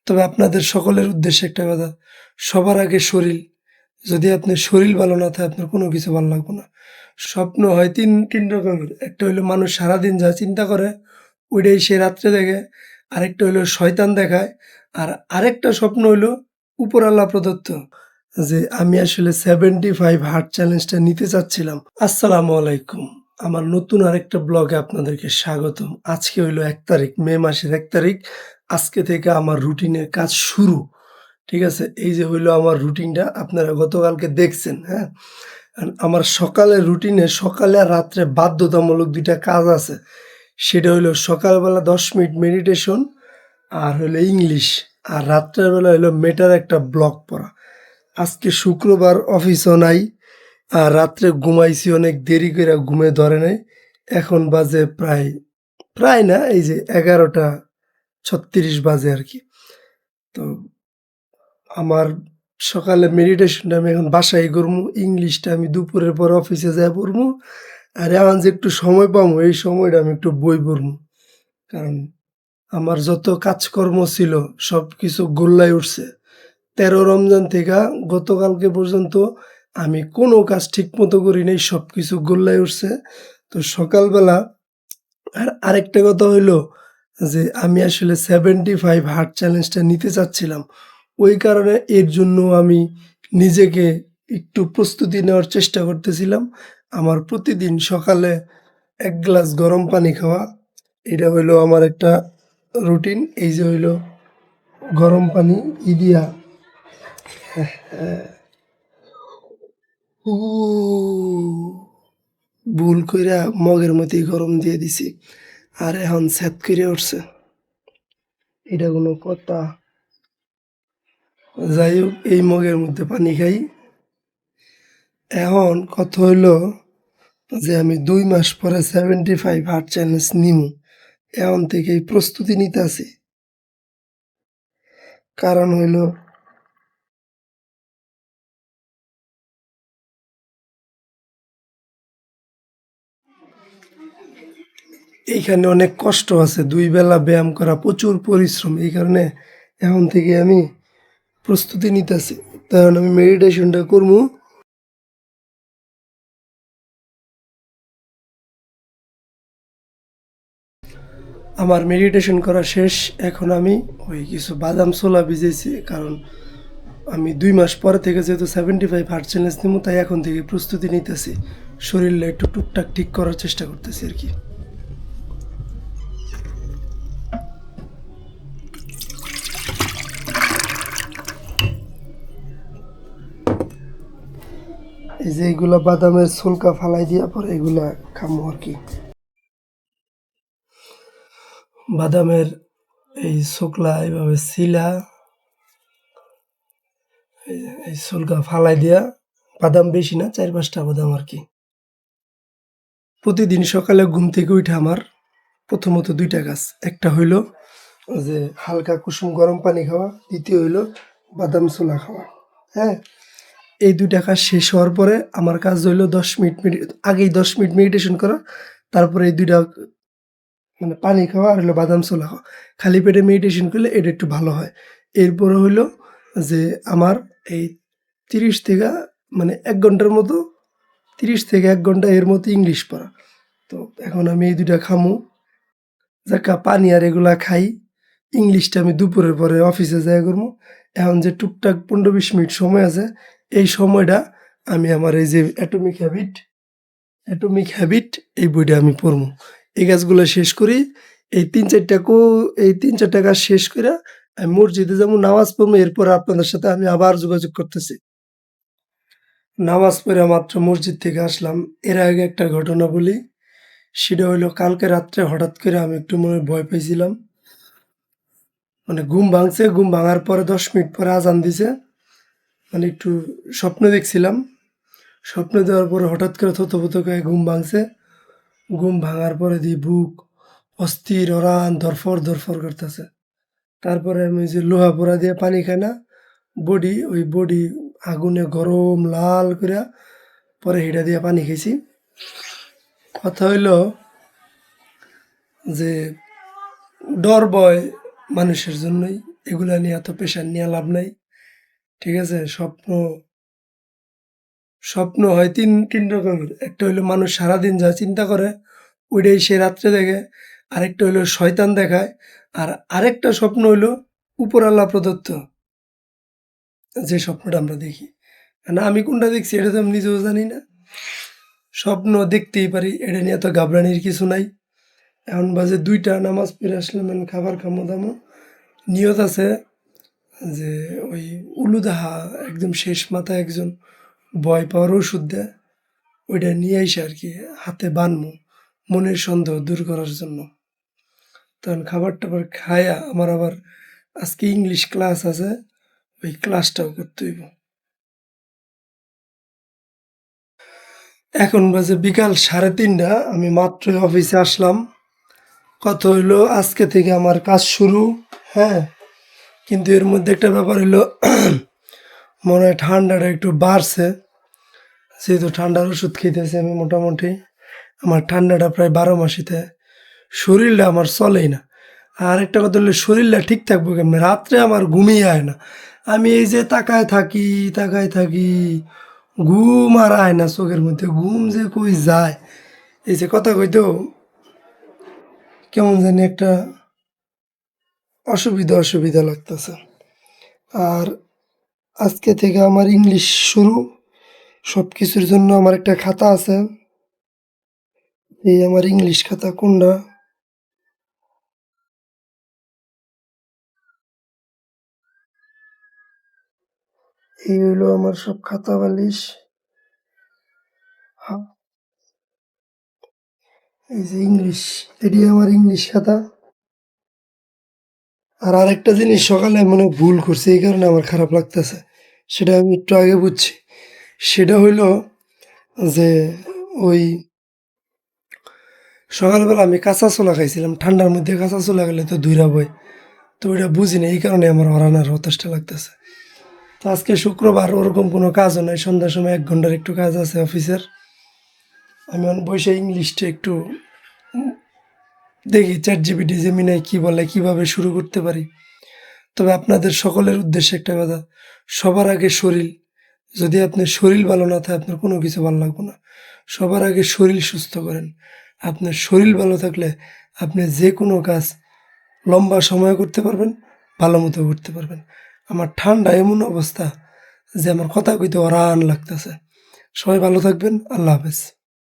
তবে আপনাদের সকলের উদ্দেশ্যে একটা কথা, সবার আগে শরীর। যদি আপনার শরীর ভালো না থাকে আপনার কোনো কিছু ভালো লাগবে না। স্বপ্ন হয় তিন রকমের। একটা হইলো মানুষ সারাদিন যা চিন্তা করে ওইটাই সে রাত্রে দেখে। আরেকটা হইলো শয়তান দেখায়। আর আরেকটা স্বপ্ন হইলো উপরআল্লাহ প্রদত্ত। যে আমি আসলে 75 হার্ট চ্যালেঞ্জটা নিতে চাচ্ছিলাম। আসসালামু আলাইকুম। আমার নতুন আরেকটা ব্লগে আপনাদেরকে স্বাগতম। আজকে হইলো ১ তারিখ, মে মাসের ১ তারিখ। আজকে থেকে আমার রুটিনের কাজ শুরু। ঠিক আছে? এই যে হইলো আমার রুটিনটা আপনারা গতকালকে দেখছেন, হ্যাঁ? আমার সকালের রুটিনে সকালে আর রাত্রে বাধ্যতামূলক ২ টা কাজ আছে। সেটা হইলো সকালবেলা ১০ মিনিট মেডিটেশন আর হইলো ইংলিশ। আর রাত্রের বেলা হইলো মেটার একটা ব্লগ পড়া। আজকে শুক্রবার অফিসও নাই। আর রাত্রে ঘুমাইছি অনেক দেরি কইরা ঘুমে ধরে নাই। এখন বাজে প্রায় না এই যে ১১:৩৬ বাজে আরকি। তো আমার সকালে মেডিটেশনটা আমি এখন বাসায় করমু। ইংলিশটা আমি দুপুরের পর অফিসে যাইয়া পড়মু। আর এখন যে একটু সময় পামু এই সময়টা আমি একটু বই পড়মু। কারণ আমার যত কাজকর্ম ছিল সবকিছু গোল্লায় উঠছে। ১৩ রমজান থেকে গতকালকে পর্যন্ত আমি কোনো কাজ ঠিকমতো করি নাই। সবকিছু গোল্লায় উঠছে। তো সকালবেলা আরেকটা কথা হইলো যে আমি আসলে 75 হার্ট চ্যালেঞ্জটা নিতে চাচ্ছিলাম। ওই কারণে এর জন্য আমি নিজেকে একটু প্রস্তুতি নেওয়ার চেষ্টা করতেছিলাম। আমার প্রতিদিন সকালে ১ গ্লাস গরম পানি খাওয়া। এটা হইলো আমার একটা রুটিন। এই যে হইলো গরম পানি দিয়া হু ভুল কইরা মগের মধ্যেই গরম দিয়ে দিছি। আর এখন ছ্যাদ কইরা উঠছে। এটা কোনো কথা? যাই হোক এই মগের মধ্যে পানি খাই। এখন কথা হইলো যে আমি ২ মাস পরে 75 হার্ট চ্যালেঞ্জ নিমু। এখন থেকেই প্রস্তুতি নিতাছি। কারণ হইলো এইখানে অনেক কষ্ট আছে। ২ বেলা ব্যায়াম করা, প্রচুর পরিশ্রম। এই কারণে এখন থেকে আমি প্রস্তুতি নিতাছি। কারণ আমি মেডিটেশনটা করমু। আমার মেডিটেশন করা শেষ। এখন আমি ওই কিছু বাদাম ছোলা ভিজাইছি। কারণ আমি ২ মাস পরে থেকে যেহেতু 75 হার্ট চ্যালেঞ্জ নিমু তাই এখন থেকে প্রস্তুতি নিতেছি। শরীরটা একটু টুকটাক ঠিক করার চেষ্টা করতেছি আরকি। এই যে এইগুলা বাদামের ছোলকা ফালাই দিয়া পরে এগুলা খামু আরকি। বাদামের এই ছোকলা এভাবে ছিলা এই ছোলকা ফালাই দিয়া, বাদাম বেশি না ৪-৫ টা বাদাম আরকি। প্রতিদিন সকালে ঘুম থেকে উইঠা আমার প্রথমত ২ টা কাজ। একটা হইলো যে হালকা কুসুম গরম পানি খাওয়া, দ্বিতীয় হইলো বাদাম ছোলা খাওয়া। হ্যাঁ? এই ২ টা কাজ শেষ হওয়ার পরে আমার কাজ হইলো ১০ মিনিট আগেই ১০ মিনিট মেডিটেশন করা। তারপরে এই ২ টা মানে পানি খাওয়া আর হইলো বাদাম ছোলা খাওয়া। খালি পেটে মেডিটেশন করলে এটা একটু ভালো হয়। এরপরে হইলো যে আমার এই ৩০ থেকে মানে ১ ঘন্টার মতো ৩০ থেকে ১ ঘন্টা এর মতো ইংলিশ পড়া। তো এখন আমি এই ২ টা খামু। যাক্কা পানি আর এগুলা খাই। ইংলিশটা আমি দুপুরের পরে অফিসে যাইয়া করমু। এখন যে টুকটাক ১৫-২০ মিনিট সময় আছে, এই সময়টা আমি আমার এই যে অ্যাটমিক হ্যাবিট এই বইটা আমি পড়মু। এই কাজগুলা শেষ করি। এই ৩-৪ টা কাজ শেষ কইরা আমি মসজিদে যামু, নামাজ পড়মু। এরপরে আপনাদের সাথে আমি আবার যোগাযোগ করতেছি। নামাজ পইড়া মাত্র মসজিদ থেকে আসলাম। এর আগে একটা ঘটনা বলি। সেটা হইলো কালকে রাত্রে হঠাৎ করে আমি একটু মনে হয় ভয় পাইছিলাম। মানে ঘুম ভাঙছে, ঘুম ভাঙার পরে ১০ মিনিট পরে আজান দিছে। মানে একটু স্বপ্ন দেখছিলাম। স্বপ্ন দেওয়ার পরে হঠাৎ করে থতমত খায় ঘুম ভাঙছে। ঘুম ভাঙার পরে দেখি বুক অস্থির অরান ধড়ফড় করতেছে। তারপরে আমি ওই যে লোহা পোড়া দিয়ে পানি খাই না? বডি আগুনে গরম লাল কইরা পরে হেটা দিয়া পানি খাইছি। কথা হইলো যে ডর ভয় মানুষের জন্যই। এগুলা নিয়ে এত প্রেশার নিয়ে লাভ নাই। ঠিক আছে? স্বপ্ন হয় তিন রকমের। একটা হইলো মানুষ সারাদিন যা চিন্তা করে ওইটাই সে রাত্রে দেখে। আরেকটা হইলো শয়তান দেখায়। আর আরেকটা স্বপ্ন হইলো উপরআল্লাহ প্রদত্ত যে স্বপ্নটা আমরা দেখি। না আমি কোনটা দেখছি এটা তো আমি নিজেও জানি না। স্বপ্ন দেখতেই পারি, এটা নিয়ে এত ঘাবড়ানির কিছু নাই। এখন বাজে ২টা, নামাজ পড়ে আসলাম, এখন খাবার খামো-দামো। নিয়ত আছে যে ওই উলুদাহা একদম শেষ মাথায় একজন ভয় পাওয়ার ওষুধ দেয়, ওইটা নিয়ে আইসা আরকি হাতে বানমু মনের সন্দেহ দূর করার জন্য। তখন খাবার-টাবার খায়া আমার আবার আজকে ইংলিশ ক্লাস আছে, ওই ক্লাসটাও করতে হইব। এখন বাজে বিকাল ৩:৩০, আমি মাত্রই অফিসে আসলাম। কথা হইলো আজকে থেকে আমার কাজ শুরু, হ্যাঁ? কিন্তু এর মধ্যে একটা ব্যাপার হইলো মনে হয় ঠান্ডাটা একটু বাড়ছে। যেহেতু ঠান্ডার ওষুধ খাইতেছি আমি মোটামুটি। আমার ঠান্ডাটা প্রায় ১২ মাসিতে। শরীরটা আমার চলেই না। আর একটা কথা হলো শরীরটা ঠিক থাকবো কেমনে? রাত্রে আমার ঘুমই আয় না। আমি এই যে তাকায় থাকি, ঘুম আর আয় না চোখের মধ্যে। ঘুম যে কই যায়? এই যে কথা কইতেও কেমন জানি একটা অসুবিধা লাগতেছে। আর আজকে থেকে আমার ইংলিশ শুরু। সবকিছুর জন্য আমার একটা খাতা আছে। এই আমার ইংলিশ খাতা কোনটা? এই হইলো আমার সব খাতা বালিশ। হা, এই যে ইংলিশ, এটি আমার ইংলিশ খাতা। আর আরেকটা জিনিস সকালে মনে হয় ভুল করছি, এই কারণে আমার খারাপ লাগতেছে। সেটা আমি একটু আগে বুঝছি। সেটা হইলো যে ওই সকালবেলা আমি কাঁচা ছোলা খাইছিলাম। ঠান্ডার মধ্যে কাঁচা ছোলা খেলে তো ধুইরা বয়। তো ওইটা বুঝি না, এই কারণে আমার হরানোর হতাশটা লাগতেছে। তো আজকে শুক্রবার, ওরকম কোনো কাজও নাই। সন্ধ্যার সময় ১ ঘন্টার একটু কাজ আছে অফিসের। আমি এখন বইসা ইংলিশটা একটু দেখি ChatGPT, Gemini কি বলে, কিভাবে শুরু করতে পারি। তবে আপনাদের সকলের উদ্দেশ্যে একটা কথা, সবার আগে শরীর। যদি আপনার শরীর ভালো না থাকে আপনার কোনো কিছু ভালো লাগবে না। সবার আগে শরীর সুস্থ করেন। আপনার শরীর ভালো থাকলে আপনি যে কোনো কাজ লম্বা সময়ে করতে পারবেন, ভালো মতো করতে পারবেন। আমার ঠান্ডা এমন অবস্থা যে আমার কথা কইতে অরান লাগতেছে। সবাই ভালো থাকবেন। আল্লাহ হাফেজ।